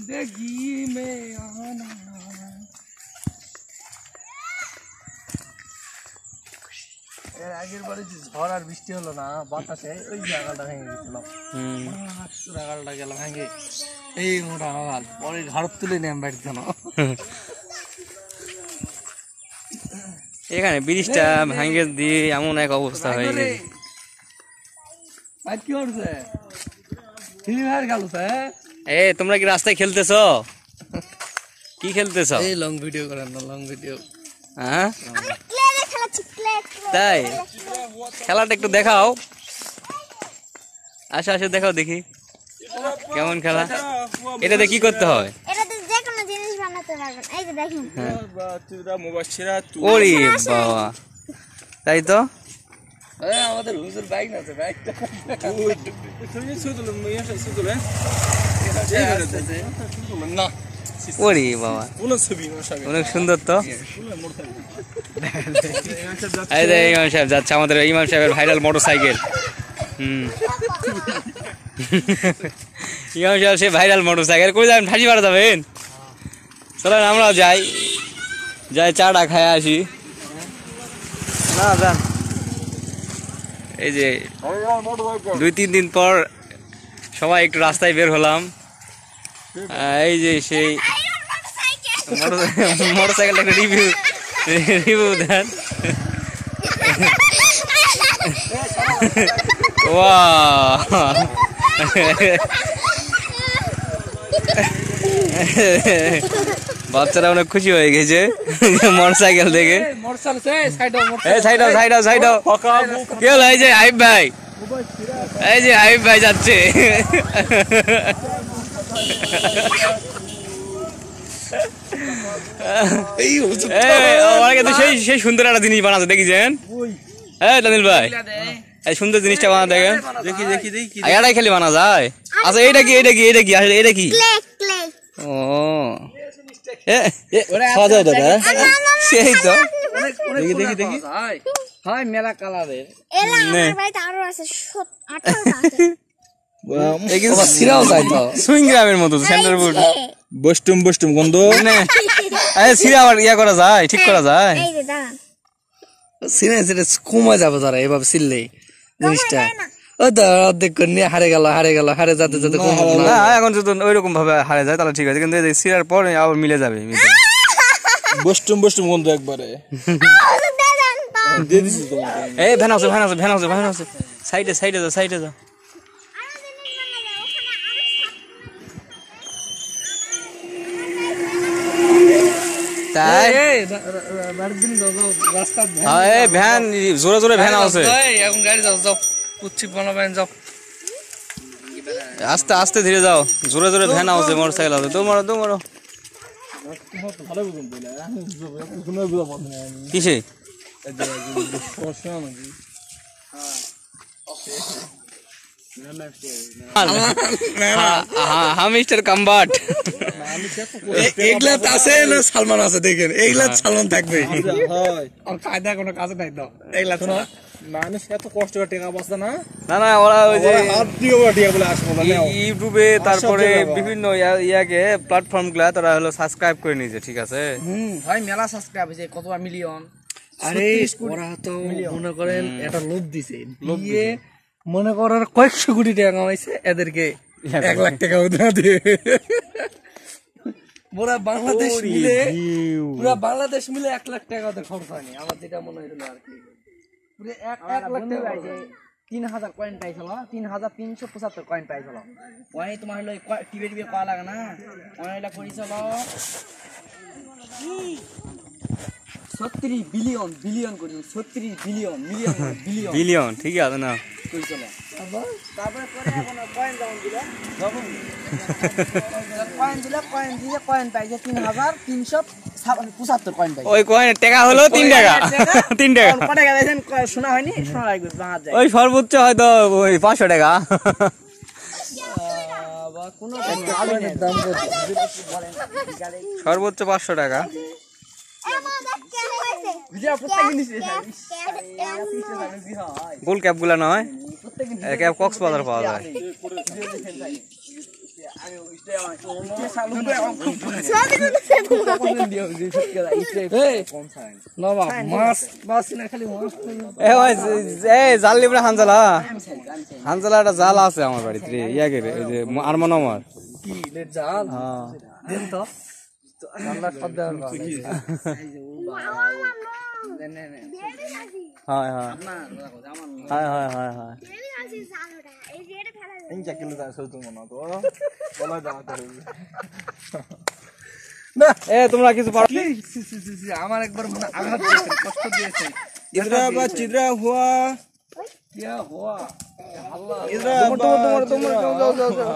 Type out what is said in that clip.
जिंदगी में आना। এর আগের বারে যে ঝড় আর বৃষ্টি হলো না বাতাসে ওই জায়গাটা ভেঙে গেছিল। জায়গাটা গেল ভেঙে এই মোটা হাল পরে ঘর তুলে নিয়ে বাড়িতে না এখানে ব্রিজটা ভেঙে দিয়ে এমন এক অবস্থা হয়ে গেছে। কি করছে ফিল্মার গেল এ তোমরা কি রাস্তায় খেলতেছো? কি খেলতেছো? এই লং ভিডিও করেন না, লং ভিডিও। হ্যাঁ তাই খেলাটা একটু দেখাও। আচ্ছা আচ্ছা দেখাও দেখি কেমন খেলা। এটাতে কি করতে হয়? ওরে বাবা তাই তো। আমাদের হুজুর বাইক আছে, বাইকটা না। ওরে বাবা অনেক সুন্দর তো। এই যে ইমাম সাহেব যাচ্ছে, আমাদের ইমাম সাহেবের ভাইরাল মোটরসাইকেল। ইমাম সাহেব সে ভাইরাল মোটরসাইকেল। কই যাবেন? ফাঁসি মারা যাবেন? চলেন আমরাও যাই, যাই চাটা খায় আসি। না যান। এই যে 2-3 দিন পর সবাই একটু রাস্তায় বের হলাম। এই যে সেই মোটরসাইকেলটা একটা রিভিউ দেন। বাচ্চারা অনেক খুশি হয়ে গেছে মোটরসাইকেল দেখে। কি হলো? এই যে আইব ভাই, এই যে আইব ভাই যাচ্ছে। সেই সুন্দর একটা জিনিস বানাচ্ছে দেখেছেন? হ্যাঁ দানিল ভাই এই সুন্দর জিনিসটা বানা দেখেন। এটাই খালি বানা যায়। আচ্ছা এইটা কি? এটা কি? এটা কি? আসলে এটা কি? ও সেই তো। দেখি দেখি দেখি হয় মেলা কালারের। সুইং গ্রামের মতো সেন্টারবুড বস্টুম বস্টুম গন্ধ। সিরা আবার ইয়া করা যায়, ঠিক করা যায়। সিনে সিনে কমে যাবে ধরা এভাবে সিললেই জিনিসটা। ওই তো অর্ধেক নিয়ে হারে গেল হারে যাতে যাতে না এখন যদি ওইরকম ভাবে হারে যায় তাহলে ঠিক আছে, কিন্তু সিরার পর আবার মিলে যাবে। বস্টুম বস্টুম গন্ধ একবারে। এই ভ্যান আছে, ভ্যান আছে, ভ্যান আছে, ভ্যান আছে। সাইডে সাইডে যাও, সাইডে যাও। তাই ভ্যান জোরে জোরে ভ্যান আছে। এখন গাড়ি যাও, যাও কুচ্ছিপ বানাবেন, যাও আস্তে আস্তে ধীরে যাও। জোরে জোরে ভ্যান আছে, মোটরসাইকেল আছে। দৌড়াও দৌড়াও। কিসে? মিস্টার কম্বাট এগুলা আছে না সালমান আছে দেখেন, এইগুলা সালমান থাকবে। কায়দা কোনো কাজ নাই তো এগুলা। মানুষ এত কষ্ট করে টাকা বাঁচতে না। না না ওরা ওই যে ইউটিউবে তারপরে বিভিন্ন ইয়াকে প্ল্যাটফর্ম গুলা তারা হলো সাবস্ক্রাইব করে নিয়েছে, ঠিক আছে। ভাই মেলা সাবস্ক্রাইব হয়েছে, কত মিলিয়ন। আরে ওরা তো মনে করেন এটা লোভ দিছে, দিয়ে মনে করার কয়েকশো কোটি টাকা কামাইছে, এদেরকে 1 লাখ টাকা দিয়ে। পুরা বাংলাদেশ মিলে 1 লাখ টাকা খরচ হয়নি আমার, যেটা মনে হইল আর কি। 1 লাখ টাকা 3000 কয়েন পাইছিল, 3375 কয়েন পাইছিল। ওই তোমার হলো টিভি পাওয়া লাগে না, অনেকটা করেছিল 36 বিলিয়ন, বিলিয়ন করি 36 বিলিয়ন, মিলিয়ন বিলিয়ন, বিলিয়ন ঠিক আছে না কইছিল। তারপরে পরে এখন কয়েন যেমন দিলে কয়েন দিলে কয়েন পাইছে 3375 কয়েন পাইছে। ওই কয়েন টাকা হলো 3 টাকা 3 টাকা। কত টাকা দিয়েছেন শোনা হয়নি? শোনা লাগবে বাংলা যায়। ওই সর্বোচ্চ হয়তো ওই 500 টাকা। কোনো দাম সর্বোচ্চ 500 টাকা। গোল ক্যাপ গুলা নয়, ক্যাপ কক্সবাজার পাওয়া যায়। এ ভাই এ জাল লিবরে হানজালা হানজালাটা জাল আছে আমার বাড়িতে রে ইয়াকে রে এই যে আরমান আমার কি জাল হ্যাঁ দেন তো জানলা সব দেওয়ার হয় হয় হয় হয় হয় হয় ইনকা কিলো যায় সই তুমি না তো বলা যাও তো এ তোমরা কিছু পারো আমার একবার মনে আঘাত দিয়েছেন কষ্ট দিয়েছেন ইদরা বা চিদরা হুয়া क्या हुआ ইদরা তোমার যাও যাও যাও